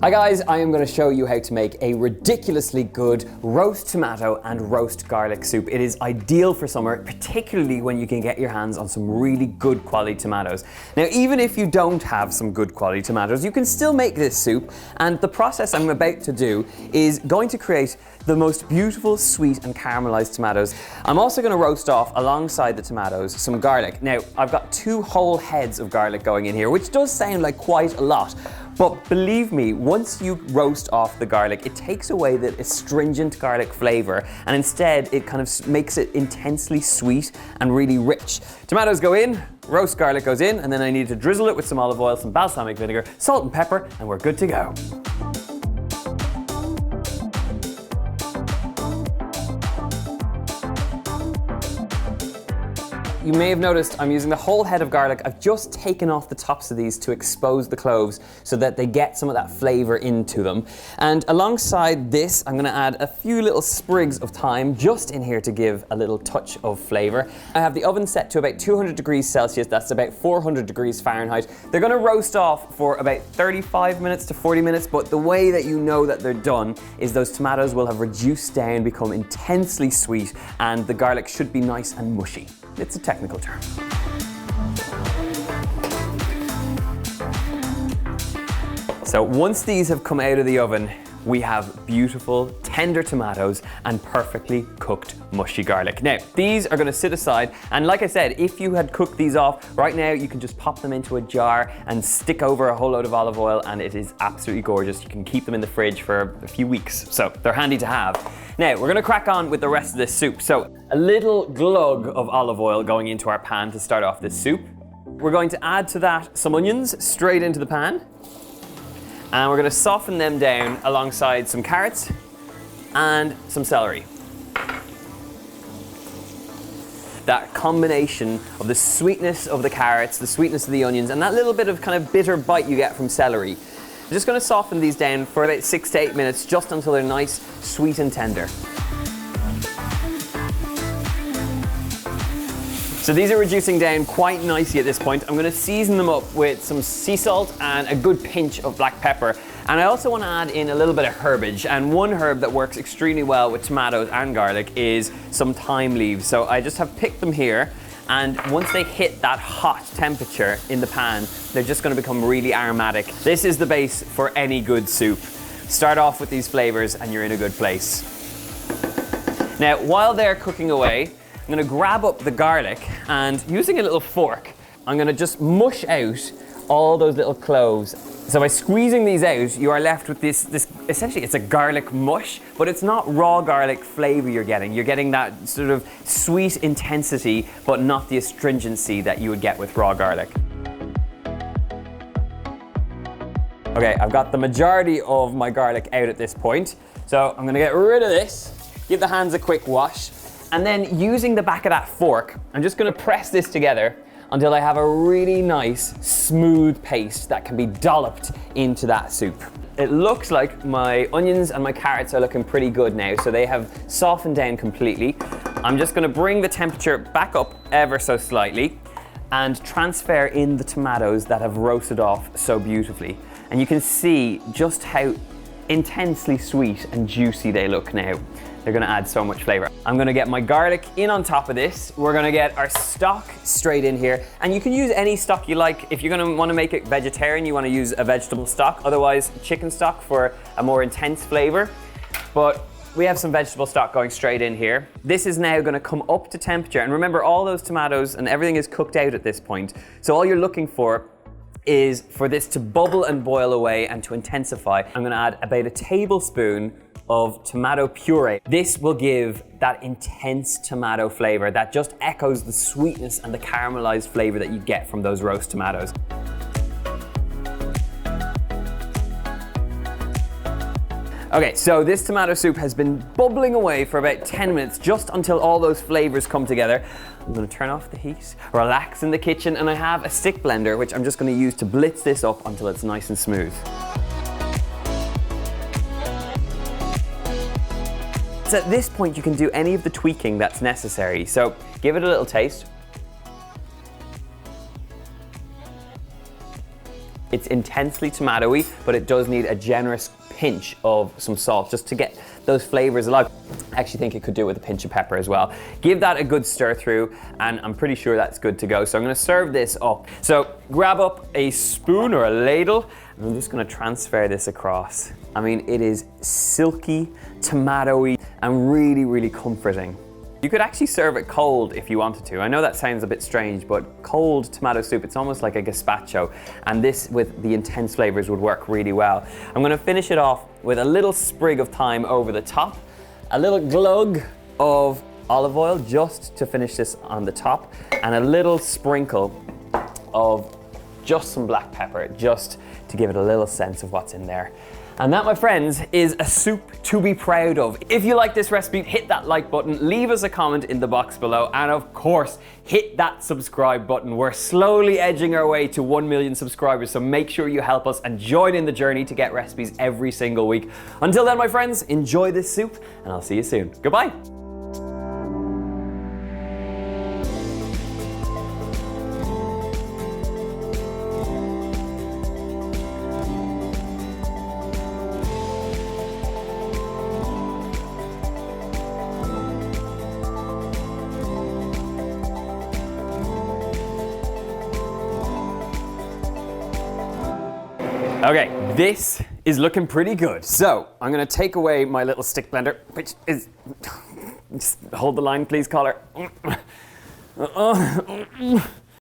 Hi guys, I am going to show you how to make a ridiculously good roast tomato and roast garlic soup. It is ideal for summer, particularly when you can get your hands on some really good quality tomatoes. Now, even if you don't have some good quality tomatoes, you can still make this soup, and the process I'm about to do is going to create the most beautiful, sweet and caramelized tomatoes. I'm also going to roast off, alongside the tomatoes, some garlic. Now, I've got 2 whole heads of garlic going in here, which does sound like quite a lot. But believe me, once you roast off the garlic, it takes away the astringent garlic flavor, and instead it kind of makes it intensely sweet and really rich. Tomatoes go in, roast garlic goes in, and then I need to drizzle it with some olive oil, some balsamic vinegar, salt and pepper, and we're good to go. You may have noticed I'm using the whole head of garlic. I've just taken off the tops of these to expose the cloves so that they get some of that flavor into them. And alongside this, I'm gonna add a few little sprigs of thyme just in here to give a little touch of flavor. I have the oven set to about 200 degrees Celsius, that's about 400 degrees Fahrenheit. They're gonna roast off for about 35 minutes to 40 minutes, but the way that you know that they're done is those tomatoes will have reduced down, become intensely sweet, and the garlic should be nice and mushy. It's a technical term. So once these have come out of the oven, we have beautiful, tender tomatoes and perfectly cooked, mushy garlic. Now, these are gonna sit aside, and like I said, if you had cooked these off, right now you can just pop them into a jar and stick over a whole load of olive oil, and it is absolutely gorgeous. You can keep them in the fridge for a few weeks, so they're handy to have. Now, we're gonna crack on with the rest of this soup. So, a little glug of olive oil going into our pan to start off this soup. We're going to add to that some onions straight into the pan. And we're gonna soften them down alongside some carrots and some celery. That combination of the sweetness of the carrots, the sweetness of the onions, and that little bit of kind of bitter bite you get from celery. I'm just gonna soften these down for about 6 to 8 minutes, just until they're nice, sweet and tender. So these are reducing down quite nicely at this point. I'm gonna season them up with some sea salt and a good pinch of black pepper. And I also wanna add in a little bit of herbage. And one herb that works extremely well with tomatoes and garlic is some thyme leaves. So I just have picked them here. And once they hit that hot temperature in the pan, they're just gonna become really aromatic. This is the base for any good soup. Start off with these flavors and you're in a good place. Now, while they're cooking away, I'm gonna grab up the garlic, and using a little fork, I'm gonna just mush out all those little cloves. So by squeezing these out, you are left with this essentially it's a garlic mush, but it's not raw garlic flavor you're getting. You're getting that sort of sweet intensity, but not the astringency that you would get with raw garlic. Okay, I've got the majority of my garlic out at this point. So I'm gonna get rid of this, give the hands a quick wash, and then using the back of that fork, I'm just gonna press this together until I have a really nice, smooth paste that can be dolloped into that soup. It looks like my onions and my carrots are looking pretty good now, so they have softened down completely. I'm just gonna bring the temperature back up ever so slightly and transfer in the tomatoes that have roasted off so beautifully. And you can see just how intensely sweet and juicy they look now. They're gonna add so much flavor. I'm gonna get my garlic in on top of this. We're gonna get our stock straight in here. And you can use any stock you like. If you're gonna wanna make it vegetarian, you wanna use a vegetable stock. Otherwise, chicken stock for a more intense flavor. But we have some vegetable stock going straight in here. This is now gonna come up to temperature. And remember, all those tomatoes and everything is cooked out at this point. So all you're looking for is for this to bubble and boil away and to intensify. I'm gonna add about a tablespoon of tomato puree. This will give that intense tomato flavor that just echoes the sweetness and the caramelized flavor that you get from those roast tomatoes. Okay, so this tomato soup has been bubbling away for about 10 minutes, just until all those flavors come together. I'm gonna turn off the heat, relax in the kitchen, and I have a stick blender, which I'm just gonna use to blitz this up until it's nice and smooth. So at this point, you can do any of the tweaking that's necessary. So give it a little taste. It's intensely tomatoey, but it does need a generous pinch of some salt just to get those flavors alive. I actually think it could do with a pinch of pepper as well. Give that a good stir through, and I'm pretty sure that's good to go. So I'm gonna serve this up. So grab up a spoon or a ladle, and I'm just gonna transfer this across. I mean, it is silky, tomatoey, and really, really comforting. You could actually serve it cold if you wanted to. I know that sounds a bit strange, but cold tomato soup, it's almost like a gazpacho, and this with the intense flavors would work really well. I'm gonna finish it off with a little sprig of thyme over the top, a little glug of olive oil just to finish this on the top, and a little sprinkle of just some black pepper, just to give it a little sense of what's in there. And that, my friends, is a soup to be proud of. If you like this recipe, hit that like button, leave us a comment in the box below, and of course, hit that subscribe button. We're slowly edging our way to 1 million subscribers, so make sure you help us and join in the journey to get recipes every single week. Until then, my friends, enjoy this soup, and I'll see you soon. Goodbye. Okay, this is looking pretty good. So I'm gonna take away my little stick blender, which is, just hold the line please, caller.